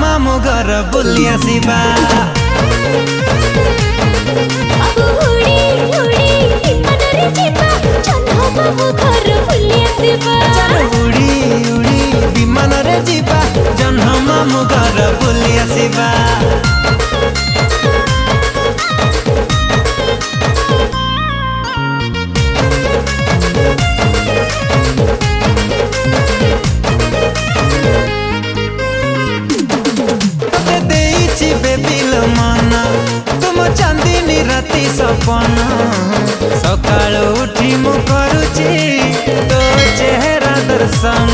मामू घर बुली आसिबा। अब उड़ी उड़ी विमानरे जिबा जह्न मामू घर बुली आसिबा। उड़ी उड़ी विमान रे जिबा जह्न मामू घर बुली आसिबा। तुम चांदनी राति सपना सकाल उठी मु करुची तो चेहरा दर्शन।